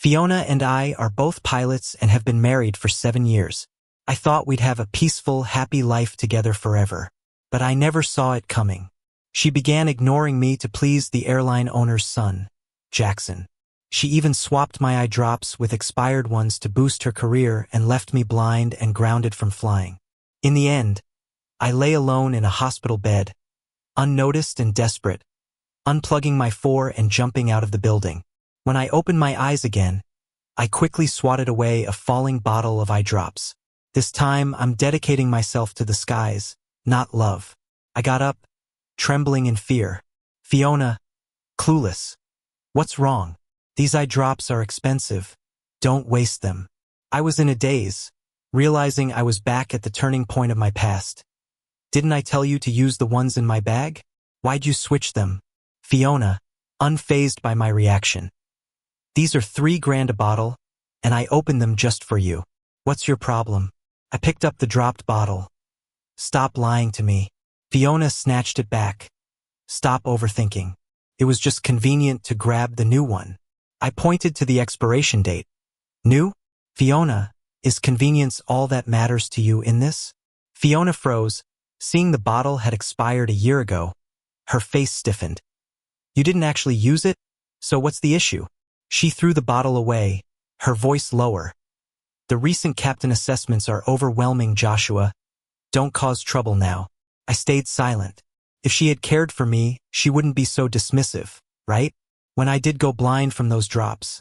Fiona and I are both pilots and have been married for 7 years. I thought we'd have a peaceful, happy life together forever. But I never saw it coming. She began ignoring me to please the airline owner's son, Jackson. She even swapped my eye drops with expired ones to boost her career and left me blind and grounded from flying. In the end, I lay alone in a hospital bed, unnoticed and desperate, unplugging my 4 and jumping out of the building. When I opened my eyes again, I quickly swatted away a falling bottle of eye drops. This time, I'm dedicating myself to the skies, not love. I got up, trembling in fear. Fiona, clueless. What's wrong? These eye drops are expensive. Don't waste them. I was in a daze, realizing I was back at the turning point of my past. Didn't I tell you to use the ones in my bag? Why'd you switch them? Fiona, unfazed by my reaction. These are $3,000 a bottle, and I opened them just for you. What's your problem? I picked up the dropped bottle. Stop lying to me. Fiona snatched it back. Stop overthinking. It was just convenient to grab the new one. I pointed to the expiration date. New? Fiona, is convenience all that matters to you in this? Fiona froze, seeing the bottle had expired a year ago. Her face stiffened. You didn't actually use it? So what's the issue? She threw the bottle away, her voice lower. The recent captain assessments are overwhelming, Joshua. Don't cause trouble now. I stayed silent. If she had cared for me, she wouldn't be so dismissive, right? When I did go blind from those drops,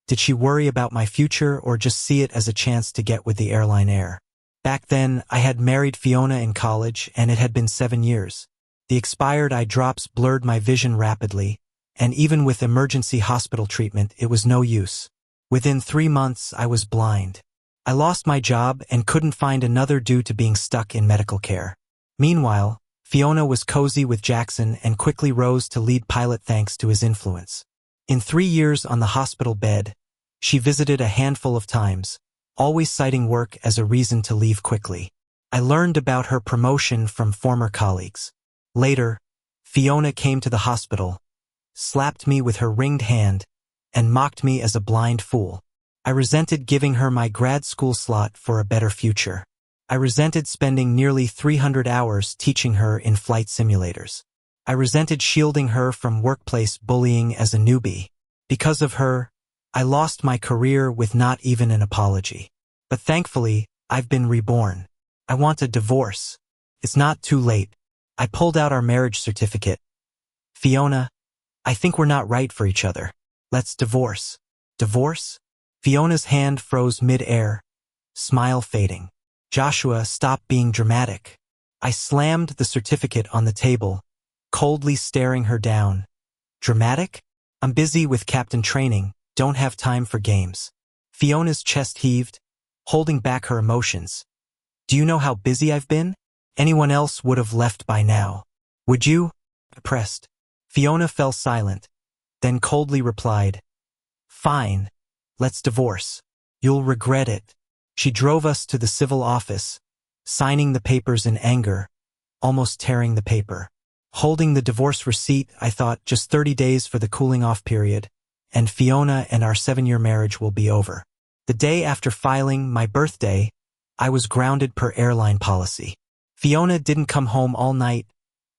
did she worry about my future or just see it as a chance to get with the airline heir? Back then, I had married Fiona in college and it had been 7 years. The expired eye drops blurred my vision rapidly, and even with emergency hospital treatment, it was no use. Within 3 months, I was blind. I lost my job and couldn't find another due to being stuck in medical care. Meanwhile, Fiona was cozy with Jackson and quickly rose to lead pilot thanks to his influence. In 3 years on the hospital bed, she visited a handful of times, always citing work as a reason to leave quickly. I learned about her promotion from former colleagues. Later, Fiona came to the hospital, slapped me with her ringed hand, and mocked me as a blind fool. I resented giving her my grad school slot for a better future. I resented spending nearly 300 hours teaching her in flight simulators. I resented shielding her from workplace bullying as a newbie. Because of her, I lost my career with not even an apology. But thankfully, I've been reborn. I want a divorce. It's not too late. I pulled out our marriage certificate. Fiona, I think we're not right for each other. Let's divorce. Divorce? Fiona's hand froze mid-air, smile fading. Joshua, stop being dramatic. I slammed the certificate on the table, coldly staring her down. Dramatic? I'm busy with captain training, don't have time for games. Fiona's chest heaved, holding back her emotions. Do you know how busy I've been? Anyone else would have left by now. Would you? I pressed. Fiona fell silent, then coldly replied, Fine, let's divorce. You'll regret it. She drove us to the civil office, signing the papers in anger, almost tearing the paper. Holding the divorce receipt, I thought just 30 days for the cooling-off period, and Fiona and our 7-year marriage will be over. The day after filing my birthday, I was grounded per airline policy. Fiona didn't come home all night,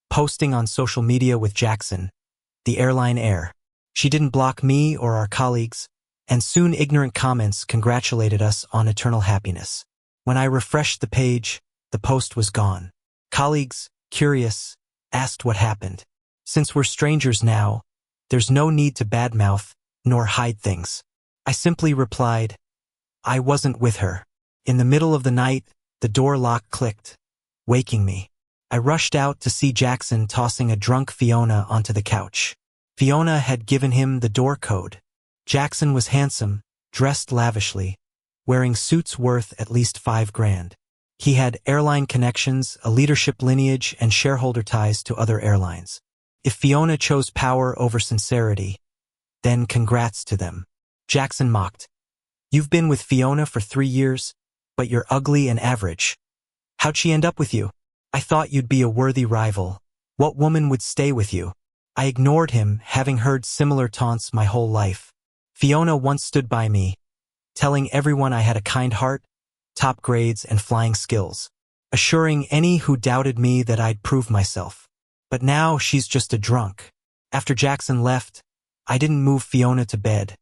posting on social media with Jackson, the airline heir. She didn't block me or our colleagues, and soon ignorant comments congratulated us on eternal happiness. When I refreshed the page, the post was gone. Colleagues, curious, asked what happened. Since we're strangers now, there's no need to badmouth nor hide things. I simply replied, I wasn't with her. In the middle of the night, the door lock clicked, waking me. I rushed out to see Jackson tossing a drunk Fiona onto the couch. Fiona had given him the door code. Jackson was handsome, dressed lavishly, wearing suits worth at least $5,000. He had airline connections, a leadership lineage, and shareholder ties to other airlines. If Fiona chose power over sincerity, then congrats to them. Jackson mocked. You've been with Fiona for 3 years, but you're ugly and average. How'd she end up with you? I thought you'd be a worthy rival. What woman would stay with you? I ignored him, having heard similar taunts my whole life. Fiona once stood by me, telling everyone I had a kind heart, top grades, and flying skills, assuring any who doubted me that I'd prove myself. But now she's just a drunk. After Jackson left, I didn't move Fiona to bed,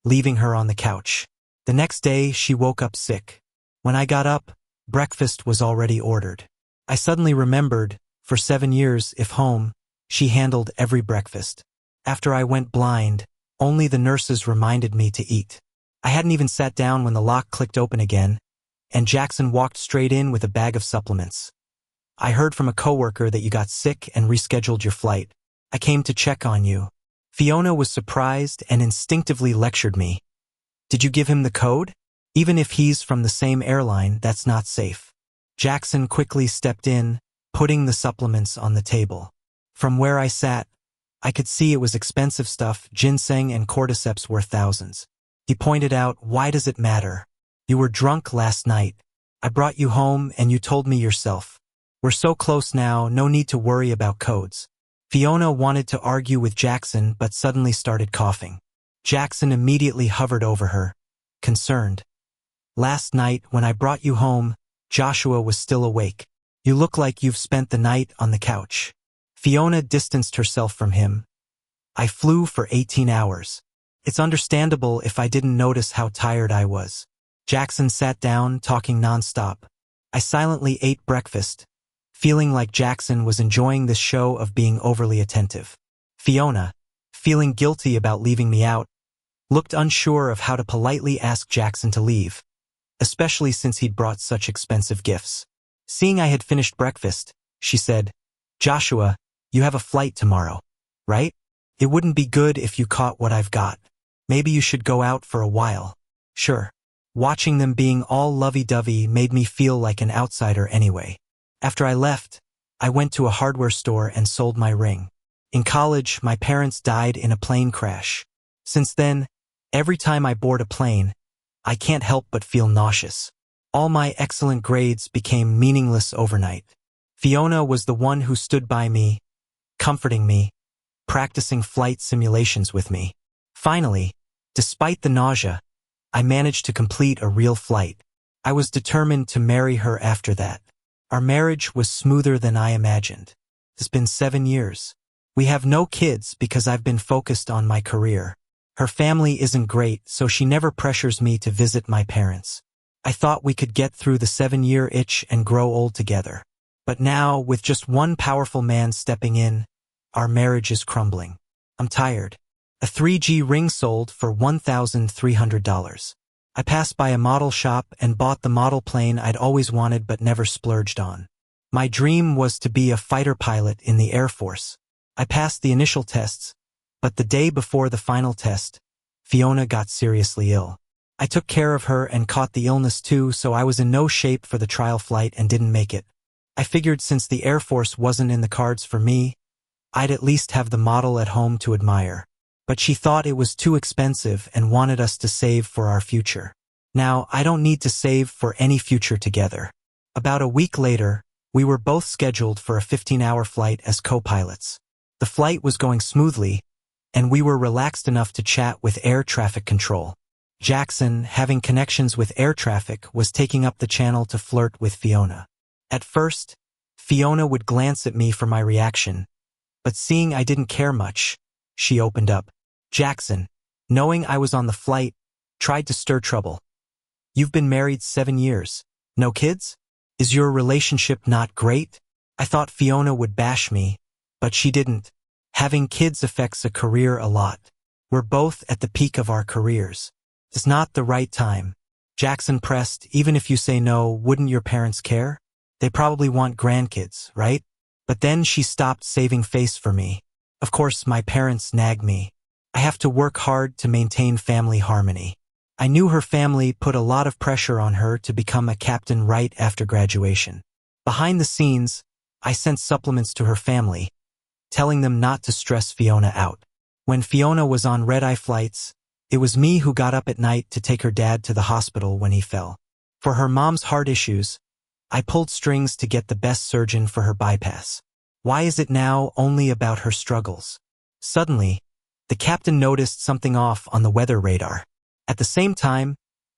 leaving her on the couch. The next day, she woke up sick. When I got up, breakfast was already ordered. I suddenly remembered, for 7 years, if home, she handled every breakfast. After I went blind, only the nurses reminded me to eat. I hadn't even sat down when the lock clicked open again, and Jackson walked straight in with a bag of supplements. I heard from a coworker that you got sick and rescheduled your flight. I came to check on you. Fiona was surprised and instinctively lectured me. Did you give him the code? Even if he's from the same airline, that's not safe. Jackson quickly stepped in, putting the supplements on the table. From where I sat, I could see it was expensive stuff, ginseng and cordyceps worth thousands. He pointed out, why does it matter? You were drunk last night. I brought you home and you told me yourself. We're so close now, no need to worry about codes. Fiona wanted to argue with Jackson but suddenly started coughing. Jackson immediately hovered over her, concerned. Last night, when I brought you home, Joshua was still awake. You look like you've spent the night on the couch. Fiona distanced herself from him. I flew for 18 hours. It's understandable if I didn't notice how tired I was. Jackson sat down, talking nonstop. I silently ate breakfast, feeling like Jackson was enjoying this show of being overly attentive. Fiona, feeling guilty about leaving me out, looked unsure of how to politely ask Jackson to leave, especially since he'd brought such expensive gifts. Seeing I had finished breakfast, she said, Joshua, you have a flight tomorrow, right? It wouldn't be good if you caught what I've got. Maybe you should go out for a while. Sure. Watching them being all lovey-dovey made me feel like an outsider anyway. After I left, I went to a hardware store and sold my ring. In college, my parents died in a plane crash. Since then, every time I board a plane, I can't help but feel nauseous. All my excellent grades became meaningless overnight. Fiona was the one who stood by me, comforting me, practicing flight simulations with me. Finally, despite the nausea, I managed to complete a real flight. I was determined to marry her after that. Our marriage was smoother than I imagined. It's been 7 years. We have no kids because I've been focused on my career. Her family isn't great, so she never pressures me to visit my parents. I thought we could get through the 7-year itch and grow old together. But now, with just one powerful man stepping in, our marriage is crumbling. I'm tired. A 3G ring sold for $1,300. I passed by a model shop and bought the model plane I'd always wanted but never splurged on. My dream was to be a fighter pilot in the Air Force. I passed the initial tests, but the day before the final test, Fiona got seriously ill. I took care of her and caught the illness too, so I was in no shape for the trial flight and didn't make it. I figured since the Air Force wasn't in the cards for me, I'd at least have the model at home to admire. But she thought it was too expensive and wanted us to save for our future. Now, I don't need to save for any future together. About a week later, we were both scheduled for a 15-hour flight as co-pilots. The flight was going smoothly, and we were relaxed enough to chat with air traffic control. Jackson, having connections with air traffic, was taking up the channel to flirt with Fiona. At first, Fiona would glance at me for my reaction, but seeing I didn't care much, she opened up. Jackson, knowing I was on the flight, tried to stir trouble. You've been married 7 years. No kids? Is your relationship not great? I thought Fiona would bash me, but she didn't. Having kids affects a career a lot. We're both at the peak of our careers. It's not the right time. Jackson pressed, even if you say no, wouldn't your parents care? They probably want grandkids, right? But then she stopped saving face for me. Of course, my parents nag me. I have to work hard to maintain family harmony. I knew her family put a lot of pressure on her to become a captain right after graduation. Behind the scenes, I sent supplements to her family, telling them not to stress Fiona out. When Fiona was on red-eye flights, it was me who got up at night to take her dad to the hospital when he fell. For her mom's heart issues, I pulled strings to get the best surgeon for her bypass. Why is it now only about her struggles? Suddenly, The captain noticed something off on the weather radar. At the same time,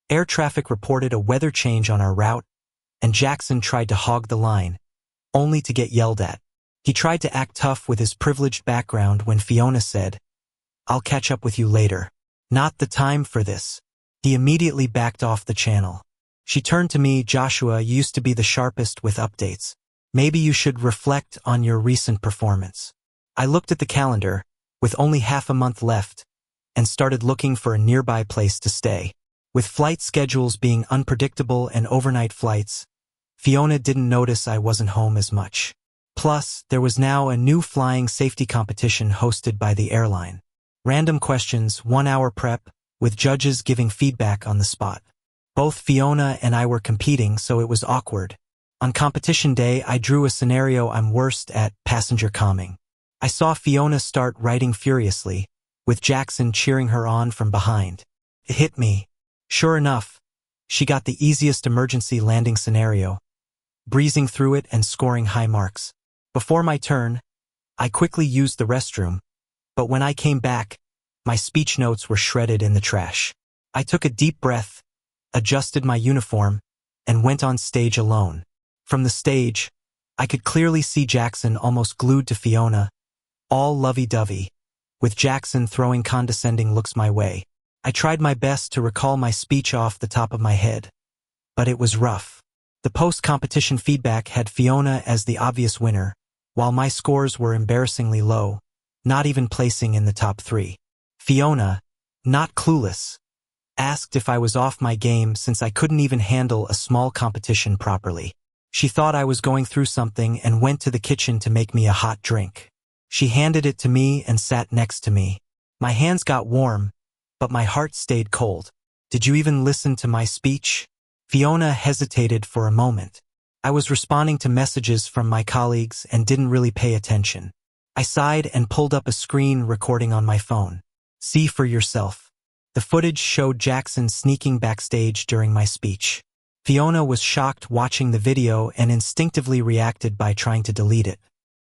air traffic reported a weather change on our route, and Jackson tried to hog the line, only to get yelled at. He tried to act tough with his privileged background when Fiona said, "I'll catch up with you later." Not the time for this. He immediately backed off the channel. She turned to me, "Joshua, you used to be the sharpest with updates. Maybe you should reflect on your recent performance." I looked at the calendar, with only half a month left, and started looking for a nearby place to stay. With flight schedules being unpredictable and overnight flights, Fiona didn't notice I wasn't home as much. Plus, there was now a new flying safety competition hosted by the airline. Random questions, 1-hour prep, with judges giving feedback on the spot. Both Fiona and I were competing, so it was awkward. On competition day, I drew a scenario I'm worst at, passenger calming. I saw Fiona start writing furiously, with Jackson cheering her on from behind. It hit me. Sure enough, she got the easiest emergency landing scenario, breezing through it and scoring high marks. Before my turn, I quickly used the restroom, but when I came back, my speech notes were shredded in the trash. I took a deep breath, adjusted my uniform, and went on stage alone. From the stage, I could clearly see Jackson almost glued to Fiona, all lovey-dovey, with Jackson throwing condescending looks my way. I tried my best to recall my speech off the top of my head, but it was rough. The post-competition feedback had Fiona as the obvious winner, while my scores were embarrassingly low, not even placing in the top 3. Fiona, not clueless, asked if I was off my game since I couldn't even handle a small competition properly. She thought I was going through something and went to the kitchen to make me a hot drink. She handed it to me and sat next to me. My hands got warm, but my heart stayed cold. "Did you even listen to my speech?" Fiona hesitated for a moment. I was responding to messages from my colleagues and didn't really pay attention. I sighed and pulled up a screen recording on my phone. "See for yourself." The footage showed Jackson sneaking backstage during my speech. Fiona was shocked watching the video and instinctively reacted by trying to delete it.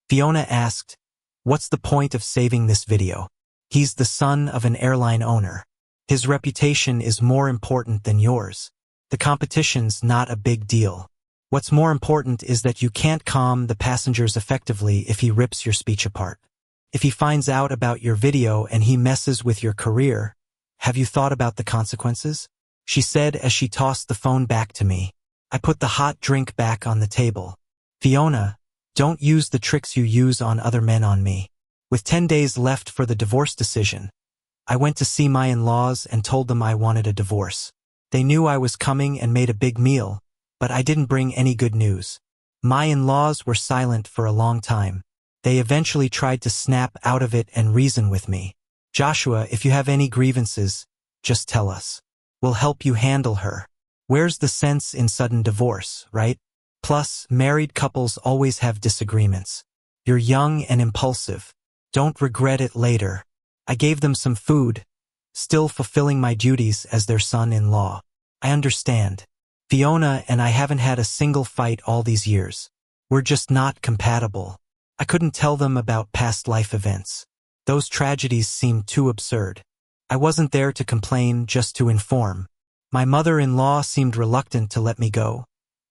Fiona asked, "What's the point of saving this video? He's the son of an airline owner. His reputation is more important than yours. The competition's not a big deal. What's more important is that you can't calm the passengers effectively if he rips your speech apart. If he finds out about your video and he messes with your career, have you thought about the consequences?" She said as she tossed the phone back to me. I put the hot drink back on the table. "Fiona, don't use the tricks you use on other men on me." With 10 days left for the divorce decision, I went to see my in-laws and told them I wanted a divorce. They knew I was coming and made a big meal, but I didn't bring any good news. My in-laws were silent for a long time. They eventually tried to snap out of it and reason with me. "Joshua, if you have any grievances, just tell us. We'll help you handle her. Where's the sense in sudden divorce, right? Plus, married couples always have disagreements. You're young and impulsive. Don't regret it later." I gave them some food, still fulfilling my duties as their son-in-law. "I understand. Fiona and I haven't had a single fight all these years. We're just not compatible." I couldn't tell them about past life events. Those tragedies seemed too absurd. I wasn't there to complain, just to inform. My mother-in-law seemed reluctant to let me go,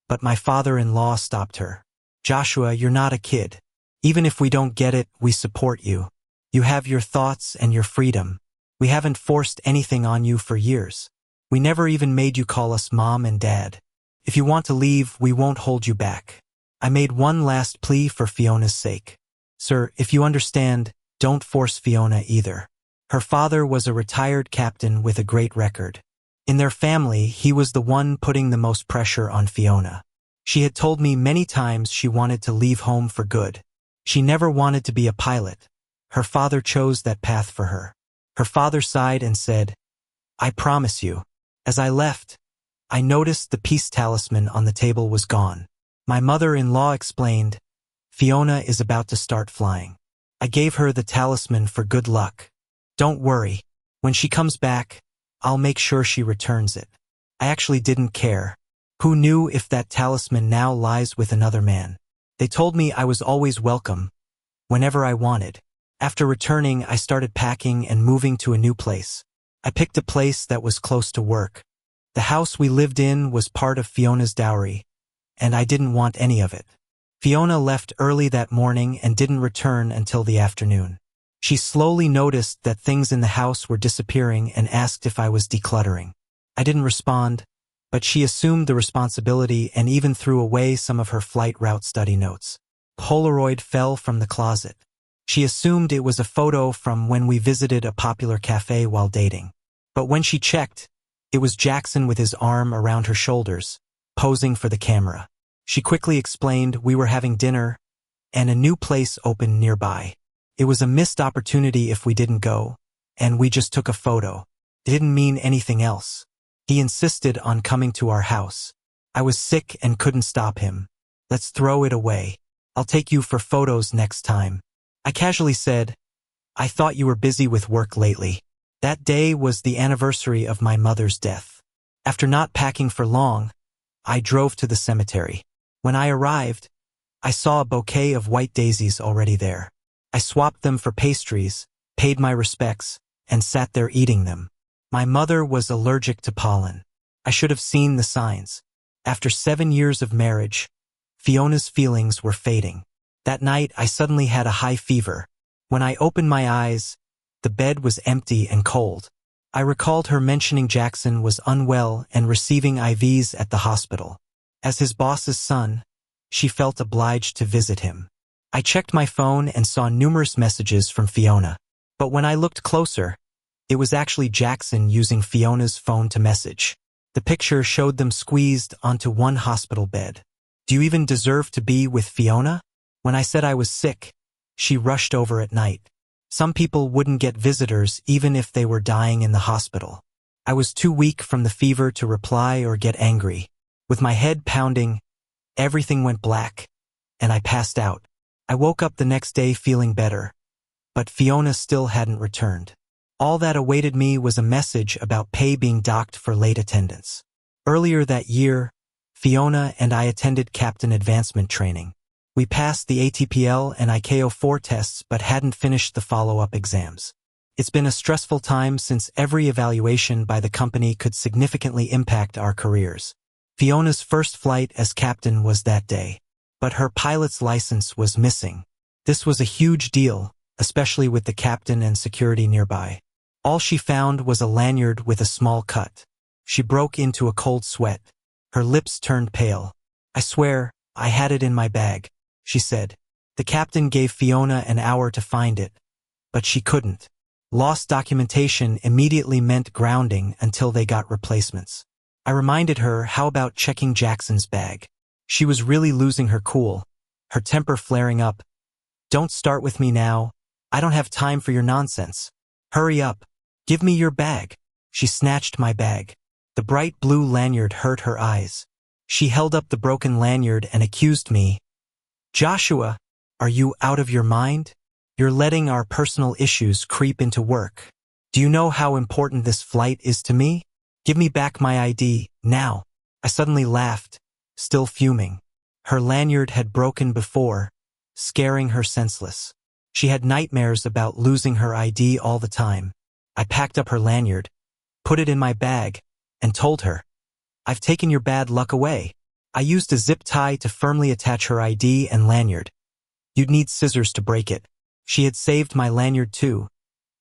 but my father-in-law stopped her. "Joshua, you're not a kid. Even if we don't get it, we support you. You have your thoughts and your freedom. We haven't forced anything on you for years. We never even made you call us mom and dad. If you want to leave, we won't hold you back." I made one last plea for Fiona's sake. "Sir, if you understand, don't force Fiona either. Her father was a retired captain with a great record. In their family, he was the one putting the most pressure on Fiona. She had told me many times she wanted to leave home for good. She never wanted to be a pilot. Her father chose that path for her." Her father sighed and said, "I promise you." As I left, I noticed the peace talisman on the table was gone. My mother-in-law explained, "Fiona is about to start flying. I gave her the talisman for good luck. Don't worry. When she comes back, I'll make sure she returns it." I actually didn't care. Who knew if that talisman now lies with another man? They told me I was always welcome, whenever I wanted. After returning, I started packing and moving to a new place. I picked a place that was close to work. The house we lived in was part of Fiona's dowry, and I didn't want any of it. Fiona left early that morning and didn't return until the afternoon. She slowly noticed that things in the house were disappearing and asked if I was decluttering. I didn't respond, but she assumed the responsibility and even threw away some of her flight route study notes. Polaroid fell from the closet. She assumed it was a photo from when we visited a popular cafe while dating. But when she checked, it was Jackson with his arm around her shoulders, posing for the camera. She quickly explained we were having dinner, and a new place opened nearby. It was a missed opportunity if we didn't go, and we just took a photo. It didn't mean anything else. He insisted on coming to our house. I was sick and couldn't stop him. Let's throw it away. I'll take you for photos next time. I casually said, I thought you were busy with work lately. That day was the anniversary of my mother's death. After not packing for long, I drove to the cemetery. When I arrived, I saw a bouquet of white daisies already there. I swapped them for pastries, paid my respects, and sat there eating them. My mother was allergic to pollen. I should have seen the signs. After 7 years of marriage, Fiona's feelings were fading. That night, I suddenly had a high fever. When I opened my eyes, the bed was empty and cold. I recalled her mentioning Jackson was unwell and receiving IVs at the hospital. As his boss's son, she felt obliged to visit him. I checked my phone and saw numerous messages from Fiona. But when I looked closer, it was actually Jackson using Fiona's phone to message. The picture showed them squeezed onto one hospital bed. Do you even deserve to be with Fiona? When I said I was sick, she rushed over at night. Some people wouldn't get visitors even if they were dying in the hospital. I was too weak from the fever to reply or get angry. With my head pounding, everything went black, and I passed out. I woke up the next day feeling better, but Fiona still hadn't returned. All that awaited me was a message about pay being docked for late attendance. Earlier that year, Fiona and I attended captain advancement training. We passed the ATPL and ICAO-4 tests but hadn't finished the follow-up exams. It's been a stressful time since every evaluation by the company could significantly impact our careers. Fiona's first flight as captain was that day, but her pilot's license was missing. This was a huge deal, especially with the captain and security nearby. All she found was a lanyard with a small cut. She broke into a cold sweat. Her lips turned pale. I swear, I had it in my bag, she said. The captain gave Fiona an hour to find it, but she couldn't. Lost documentation immediately meant grounding until they got replacements. I reminded her, how about checking Jackson's bag? She was really losing her cool, her temper flaring up. Don't start with me now. I don't have time for your nonsense. Hurry up. Give me your bag. She snatched my bag. The bright blue lanyard hurt her eyes. She held up the broken lanyard and accused me. Joshua, are you out of your mind? You're letting our personal issues creep into work. Do you know how important this flight is to me? Give me back my ID, now. I suddenly laughed, still fuming. Her lanyard had broken before, scaring her senseless. She had nightmares about losing her ID all the time. I packed up her lanyard, put it in my bag, and told her, I've taken your bad luck away. I used a zip tie to firmly attach her ID and lanyard. You'd need scissors to break it. She had saved my lanyard too,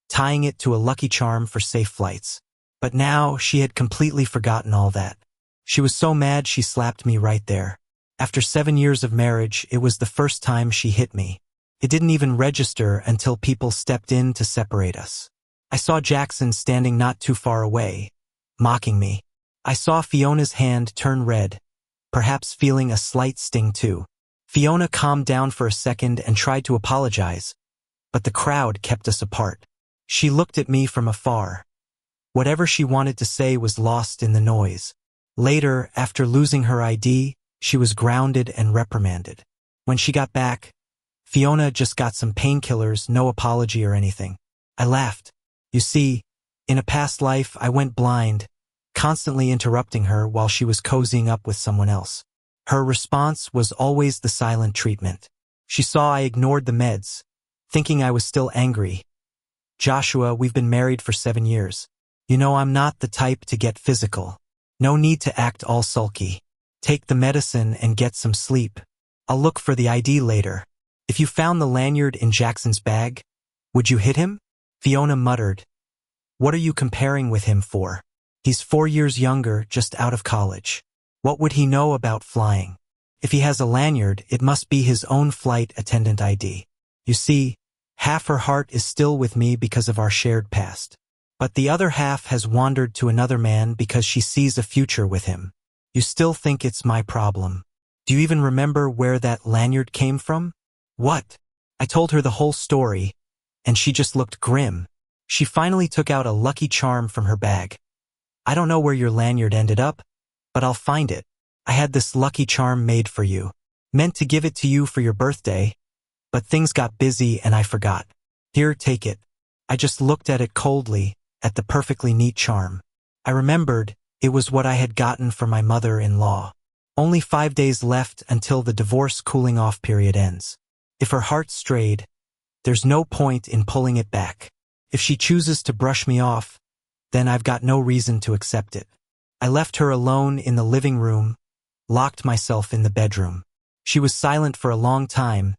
tying it to a lucky charm for safe flights. But now she had completely forgotten all that. She was so mad she slapped me right there. After 7 years of marriage, it was the first time she hit me. It didn't even register until people stepped in to separate us. I saw Jackson standing not too far away, mocking me. I saw Fiona's hand turn red, perhaps feeling a slight sting too. Fiona calmed down for a second and tried to apologize, but the crowd kept us apart. She looked at me from afar. Whatever she wanted to say was lost in the noise. Later, after losing her ID, she was grounded and reprimanded. When she got back, Fiona just got some painkillers, no apology or anything. I laughed. You see, in a past life I went blind, constantly interrupting her while she was cozying up with someone else. Her response was always the silent treatment. She saw I ignored the meds, thinking I was still angry. Joshua, we've been married for 7 years. You know I'm not the type to get physical. No need to act all sulky. Take the medicine and get some sleep. I'll look for the ID later. If you found the lanyard in Jackson's bag, would you hit him? Fiona muttered. What are you comparing with him for? He's 4 years younger, just out of college. What would he know about flying? If he has a lanyard, it must be his own flight attendant ID. You see, half her heart is still with me because of our shared past. But the other half has wandered to another man because she sees a future with him. You still think it's my problem. Do you even remember where that lanyard came from? What? I told her the whole story, and she just looked grim. She finally took out a lucky charm from her bag. I don't know where your lanyard ended up, but I'll find it. I had this lucky charm made for you. Meant to give it to you for your birthday, but things got busy and I forgot. Here, take it. I just looked at it coldly, at the perfectly neat charm. I remembered it was what I had gotten for my mother-in-law. Only 5 days left until the divorce cooling-off period ends. If her heart strayed, there's no point in pulling it back. If she chooses to brush me off, then I've got no reason to accept it. I left her alone in the living room, locked myself in the bedroom. She was silent for a long time,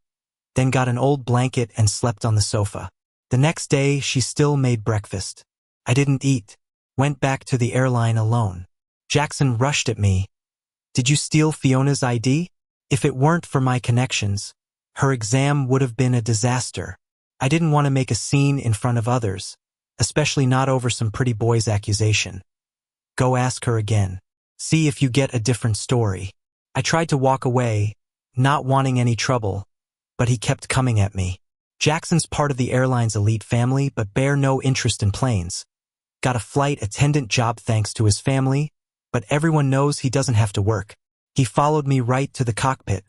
then got an old blanket and slept on the sofa. The next day, she still made breakfast. I didn't eat. Went back to the airline alone. Jackson rushed at me. Did you steal Fiona's ID? If it weren't for my connections, her exam would have been a disaster. I didn't want to make a scene in front of others, especially not over some pretty boy's accusation. Go ask her again. See if you get a different story. I tried to walk away, not wanting any trouble, but he kept coming at me. Jackson's part of the airline's elite family, but bear no interest in planes. Got a flight attendant job thanks to his family, but everyone knows he doesn't have to work. He followed me right to the cockpit.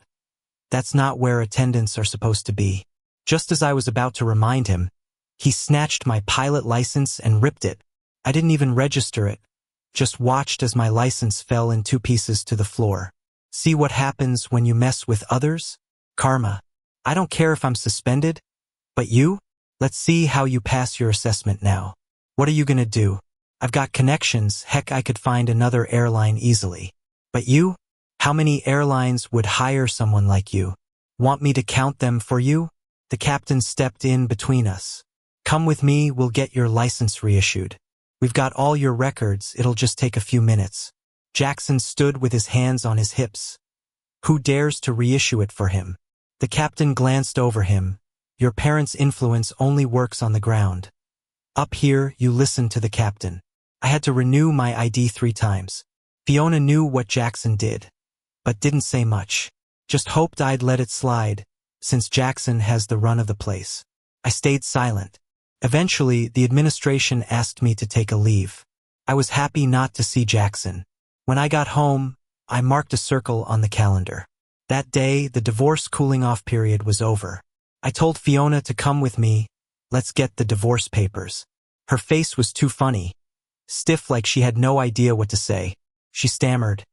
That's not where attendants are supposed to be. Just as I was about to remind him, he snatched my pilot license and ripped it. I didn't even register it, just watched as my license fell in 2 pieces to the floor. See what happens when you mess with others? Karma. I don't care if I'm suspended, but you? Let's see how you pass your assessment now. What are you gonna do? I've got connections, heck I could find another airline easily. But you? How many airlines would hire someone like you? Want me to count them for you? The captain stepped in between us. Come with me, we'll get your license reissued. We've got all your records, it'll just take a few minutes. Jackson stood with his hands on his hips. Who dares to reissue it for him? The captain glanced over him. Your parents' influence only works on the ground. Up here, you listen to the captain. I had to renew my ID 3 times. Fiona knew what Jackson did, but didn't say much. Just hoped I'd let it slide, since Jackson has the run of the place. I stayed silent. Eventually, the administration asked me to take a leave. I was happy not to see Jackson. When I got home, I marked a circle on the calendar. That day, the divorce cooling-off period was over. I told Fiona to come with me. Let's get the divorce papers. Her face was too funny, stiff like she had no idea what to say. She stammered.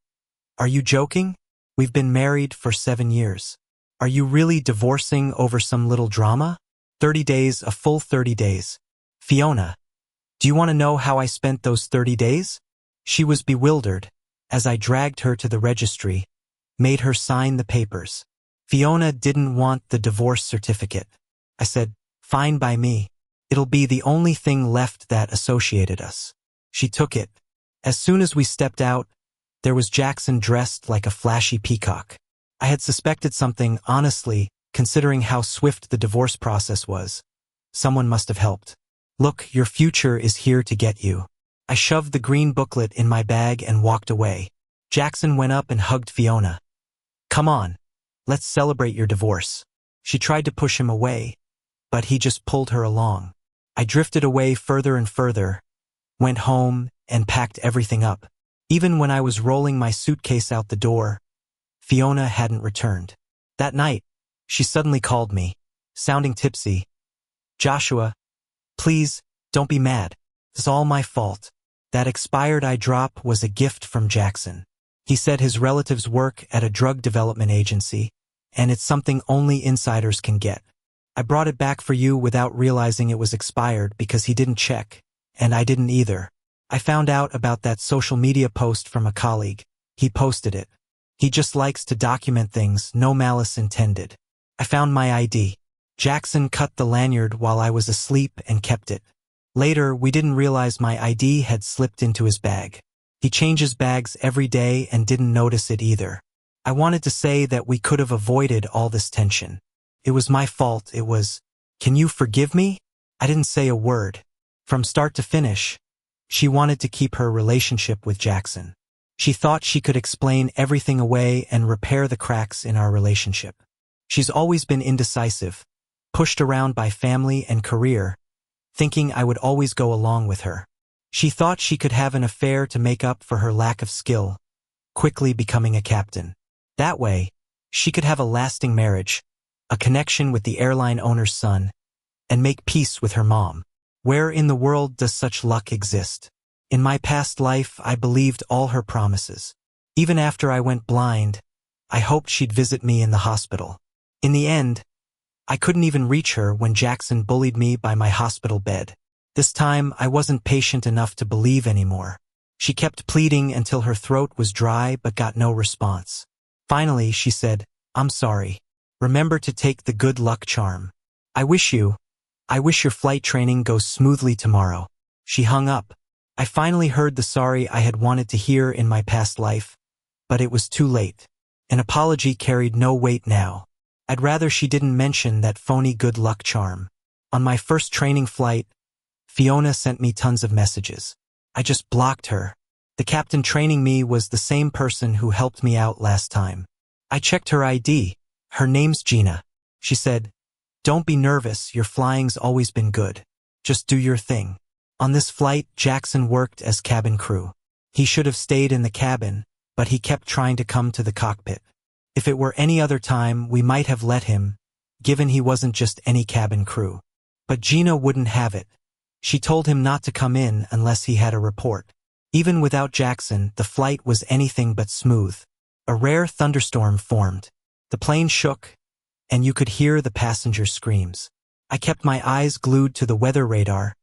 Are you joking? We've been married for 7 years. Are you really divorcing over some little drama? 30 days, a full 30 days. Fiona, do you want to know how I spent those 30 days? She was bewildered as I dragged her to the registry, made her sign the papers. Fiona didn't want the divorce certificate. I said, fine by me. It'll be the only thing left that associated us. She took it. As soon as we stepped out, there was Jackson dressed like a flashy peacock. I had suspected something, honestly, considering how swift the divorce process was. Someone must have helped. Look, your future is here to get you. I shoved the green booklet in my bag and walked away. Jackson went up and hugged Fiona. Come on, let's celebrate your divorce. She tried to push him away, but he just pulled her along. I drifted away further and further, went home, and packed everything up. Even when I was rolling my suitcase out the door, Fiona hadn't returned. That night, she suddenly called me, sounding tipsy. Joshua, please, don't be mad. It's all my fault. That expired eye drop was a gift from Jackson. He said his relatives work at a drug development agency, and it's something only insiders can get. I brought it back for you without realizing it was expired because he didn't check, and I didn't either. I found out about that social media post from a colleague. He posted it. He just likes to document things, no malice intended. I found my ID. Jackson cut the lanyard while I was asleep and kept it. Later, we didn't realize my ID had slipped into his bag. He changes bags every day and didn't notice it either. I wanted to say that we could have avoided all this tension. It was my fault. It was, "Can you forgive me?" I didn't say a word. From start to finish, she wanted to keep her relationship with Jackson. She thought she could explain everything away and repair the cracks in our relationship. She's always been indecisive, pushed around by family and career, thinking I would always go along with her. She thought she could have an affair to make up for her lack of skill, quickly becoming a captain. That way, she could have a lasting marriage, a connection with the airline owner's son, and make peace with her mom. Where in the world does such luck exist? In my past life, I believed all her promises. Even after I went blind, I hoped she'd visit me in the hospital. In the end, I couldn't even reach her when Jackson bullied me by my hospital bed. This time, I wasn't patient enough to believe anymore. She kept pleading until her throat was dry but got no response. Finally, she said, "I'm sorry. Remember to take the good luck charm. I wish your flight training goes smoothly tomorrow." She hung up. I finally heard the sorry I had wanted to hear in my past life, but it was too late. An apology carried no weight now. I'd rather she didn't mention that phony good luck charm. On my first training flight, Fiona sent me tons of messages. I just blocked her. The captain training me was the same person who helped me out last time. I checked her ID. Her name's Gina. She said, "Don't be nervous, your flying's always been good. Just do your thing." On this flight, Jackson worked as cabin crew. He should have stayed in the cabin, but he kept trying to come to the cockpit. If it were any other time, we might have let him, given he wasn't just any cabin crew. But Gina wouldn't have it. She told him not to come in unless he had a report. Even without Jackson, the flight was anything but smooth. A rare thunderstorm formed. The plane shook, and you could hear the passengers' screams. I kept my eyes glued to the weather radar,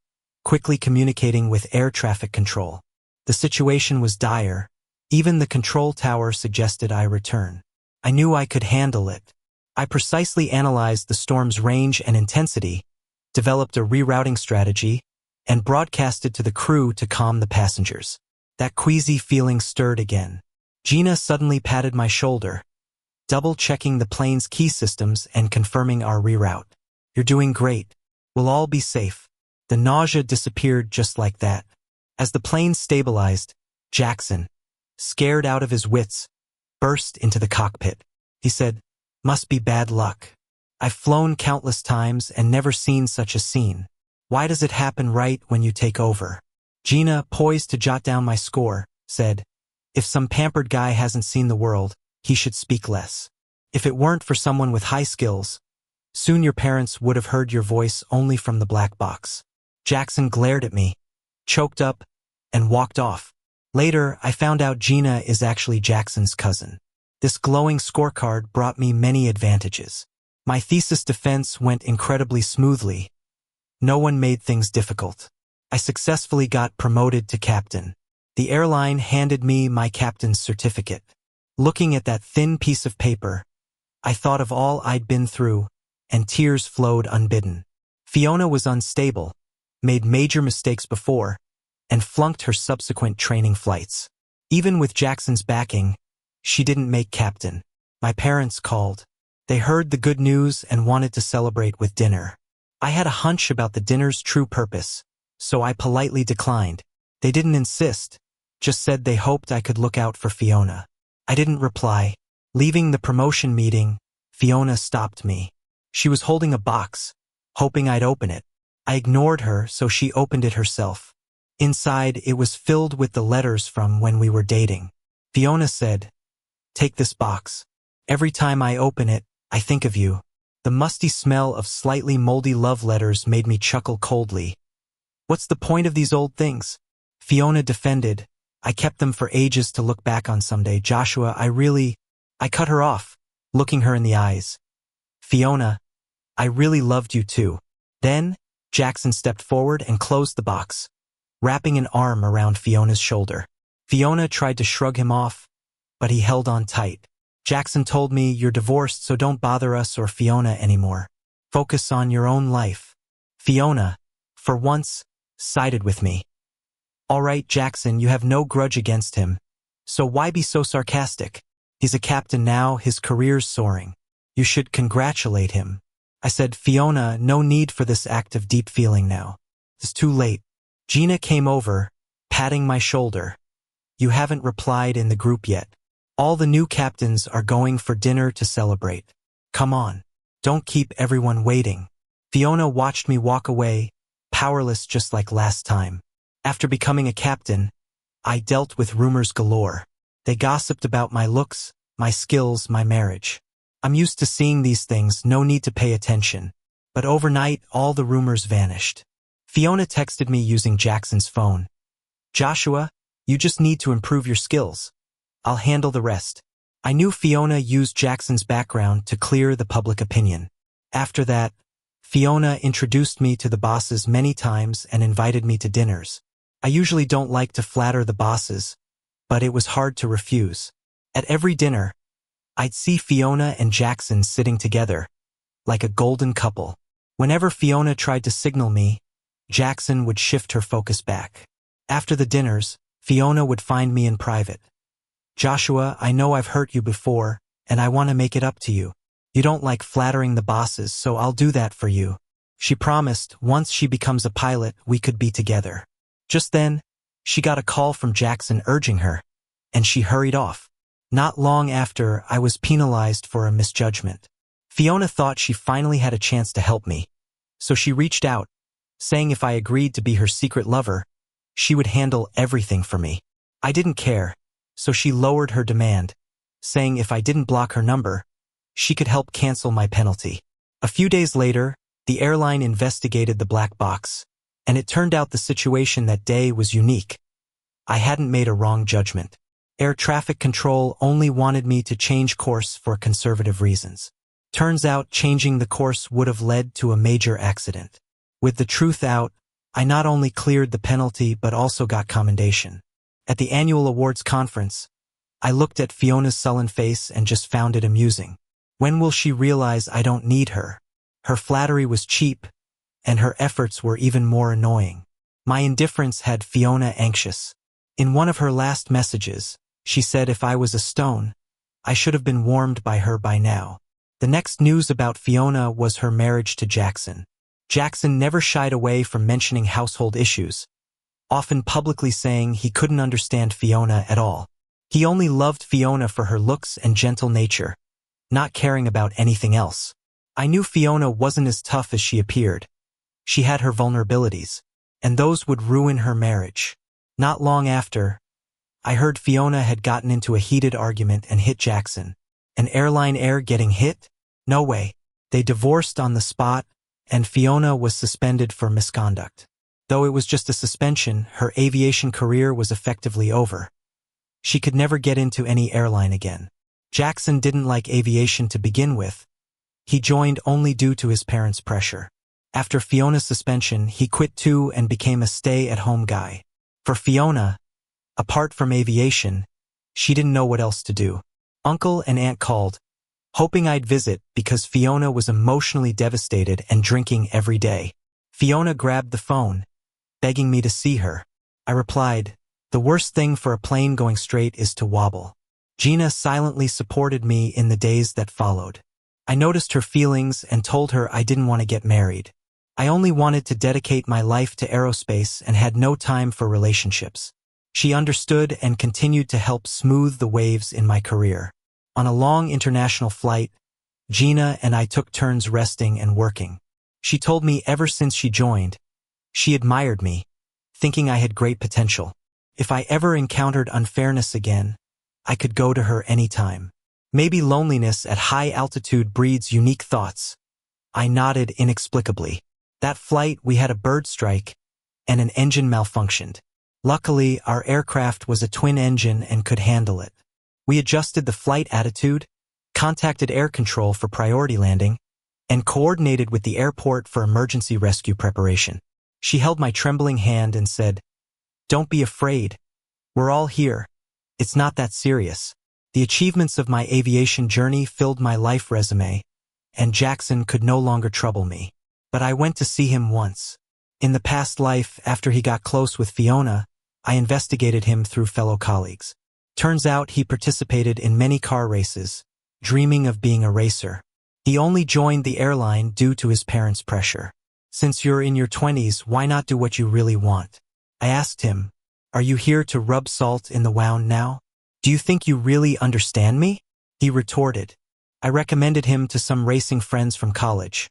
quickly communicating with air traffic control. The situation was dire. Even the control tower suggested I return. I knew I could handle it. I precisely analyzed the storm's range and intensity, developed a rerouting strategy, and broadcasted to the crew to calm the passengers. That queasy feeling stirred again. Gina suddenly patted my shoulder, double-checking the plane's key systems and confirming our reroute. "You're doing great. We'll all be safe." The nausea disappeared just like that. As the plane stabilized, Jackson, scared out of his wits, burst into the cockpit. He said, "Must be bad luck. I've flown countless times and never seen such a scene. Why does it happen right when you take over?" Gina, poised to jot down my score, said, "If some pampered guy hasn't seen the world, he should speak less. If it weren't for someone with high skills, soon your parents would have heard your voice only from the black box." Jackson glared at me, choked up, and walked off. Later, I found out Gina is actually Jackson's cousin. This glowing scorecard brought me many advantages. My thesis defense went incredibly smoothly. No one made things difficult. I successfully got promoted to captain. The airline handed me my captain's certificate. Looking at that thin piece of paper, I thought of all I'd been through, and tears flowed unbidden. Fiona was unstable, made major mistakes before, and flunked her subsequent training flights. Even with Jackson's backing, she didn't make captain. My parents called. They heard the good news and wanted to celebrate with dinner. I had a hunch about the dinner's true purpose, so I politely declined. They didn't insist, just said they hoped I could look out for Fiona. I didn't reply. Leaving the promotion meeting, Fiona stopped me. She was holding a box, hoping I'd open it. I ignored her, so she opened it herself. Inside, it was filled with the letters from when we were dating. Fiona said, "Take this box. Every time I open it, I think of you." The musty smell of slightly moldy love letters made me chuckle coldly. "What's the point of these old things?" Fiona defended. "I kept them for ages to look back on someday, Joshua. I cut her off, looking her in the eyes. "Fiona, I really loved you too. Then, Jackson stepped forward and closed the box, wrapping an arm around Fiona's shoulder. Fiona tried to shrug him off, but he held on tight. Jackson told me, "You're divorced, so don't bother us or Fiona anymore. Focus on your own life." Fiona, for once, sided with me. "All right, Jackson, you have no grudge against him, so why be so sarcastic? He's a captain now, his career's soaring. You should congratulate him." I said, "Fiona, no need for this act of deep feeling now. It's too late." Gina came over, patting my shoulder. "You haven't replied in the group yet. All the new captains are going for dinner to celebrate. Come on, don't keep everyone waiting." Fiona watched me walk away, powerless just like last time. After becoming a captain, I dealt with rumors galore. They gossiped about my looks, my skills, my marriage. I'm used to seeing these things, no need to pay attention. But overnight, all the rumors vanished. Fiona texted me using Jackson's phone. "Joshua, you just need to improve your skills. I'll handle the rest." I knew Fiona used Jackson's background to clear the public opinion. After that, Fiona introduced me to the bosses many times and invited me to dinners. I usually don't like to flatter the bosses, but it was hard to refuse. At every dinner, I'd see Fiona and Jackson sitting together, like a golden couple. Whenever Fiona tried to signal me, Jackson would shift her focus back. After the dinners, Fiona would find me in private. "Joshua, I know I've hurt you before, and I want to make it up to you. You don't like flattering the bosses, so I'll do that for you." She promised once she becomes a pilot, we could be together. Just then, she got a call from Jackson urging her, and she hurried off. Not long after, I was penalized for a misjudgment. Fiona thought she finally had a chance to help me, so she reached out, saying if I agreed to be her secret lover, she would handle everything for me. I didn't care, so she lowered her demand, saying if I didn't block her number, she could help cancel my penalty. A few days later, the airline investigated the black box, and it turned out the situation that day was unique. I hadn't made a wrong judgment. Air traffic control only wanted me to change course for conservative reasons. Turns out changing the course would have led to a major accident. With the truth out, I not only cleared the penalty but also got commendation. At the annual awards conference, I looked at Fiona's sullen face and just found it amusing. When will she realize I don't need her? Her flattery was cheap, and her efforts were even more annoying. My indifference had Fiona anxious. In one of her last messages, she said if I was a stone, I should have been warmed by her by now. The next news about Fiona was her marriage to Jackson. Jackson never shied away from mentioning household issues, often publicly saying he couldn't understand Fiona at all. He only loved Fiona for her looks and gentle nature, not caring about anything else. I knew Fiona wasn't as tough as she appeared. She had her vulnerabilities, and those would ruin her marriage. Not long after, I heard Fiona had gotten into a heated argument and hit Jackson. An airline heir getting hit? No way. They divorced on the spot, and Fiona was suspended for misconduct. Though it was just a suspension, her aviation career was effectively over. She could never get into any airline again. Jackson didn't like aviation to begin with. He joined only due to his parents' pressure. After Fiona's suspension, he quit too and became a stay-at-home guy. For Fiona, apart from aviation, she didn't know what else to do. Uncle and aunt called, hoping I'd visit because Fiona was emotionally devastated and drinking every day. Fiona grabbed the phone, begging me to see her. I replied, "The worst thing for a plane going straight is to wobble." Gina silently supported me in the days that followed. I noticed her feelings and told her I didn't want to get married. I only wanted to dedicate my life to aerospace and had no time for relationships. She understood and continued to help smooth the waves in my career. On a long international flight, Gina and I took turns resting and working. She told me ever since she joined, she admired me, thinking I had great potential. If I ever encountered unfairness again, I could go to her anytime. Maybe loneliness at high altitude breeds unique thoughts. I nodded inexplicably. That flight, we had a bird strike, and an engine malfunctioned. Luckily, our aircraft was a twin engine and could handle it. We adjusted the flight attitude, contacted air control for priority landing, and coordinated with the airport for emergency rescue preparation. She held my trembling hand and said, "Don't be afraid. We're all here. It's not that serious." The achievements of my aviation journey filled my life resume, and Jackson could no longer trouble me. But I went to see him once. In the past life, after he got close with Fiona, I investigated him through fellow colleagues. Turns out he participated in many car races, dreaming of being a racer. He only joined the airline due to his parents' pressure. "Since you're in your 20s, why not do what you really want?" I asked him, "Are you here to rub salt in the wound now? Do you think you really understand me?" He retorted. I recommended him to some racing friends from college.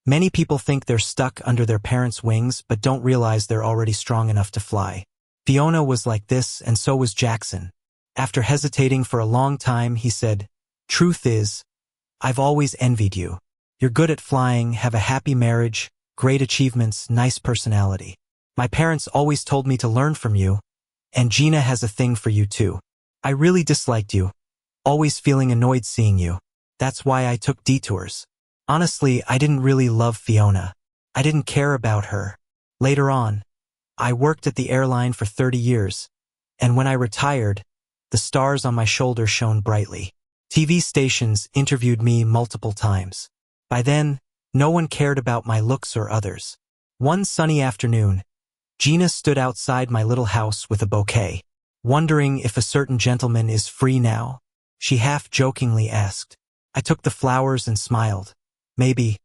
Many people think they're stuck under their parents' wings but don't realize they're already strong enough to fly. Fiona was like this, and so was Jackson. After hesitating for a long time, he said, "Truth is, I've always envied you. You're good at flying, have a happy marriage, great achievements, nice personality. My parents always told me to learn from you, and Gina has a thing for you too. I really disliked you, always feeling annoyed seeing you. That's why I took detours. Honestly, I didn't really love Fiona. I didn't care about her. Later on, I worked at the airline for 30 years, and when I retired, the stars on my shoulder shone brightly. TV stations interviewed me multiple times. By then, no one cared about my looks or others. One sunny afternoon, Gina stood outside my little house with a bouquet. Wondering if a certain gentleman is free now, she half-jokingly asked. I took the flowers and smiled. Maybe,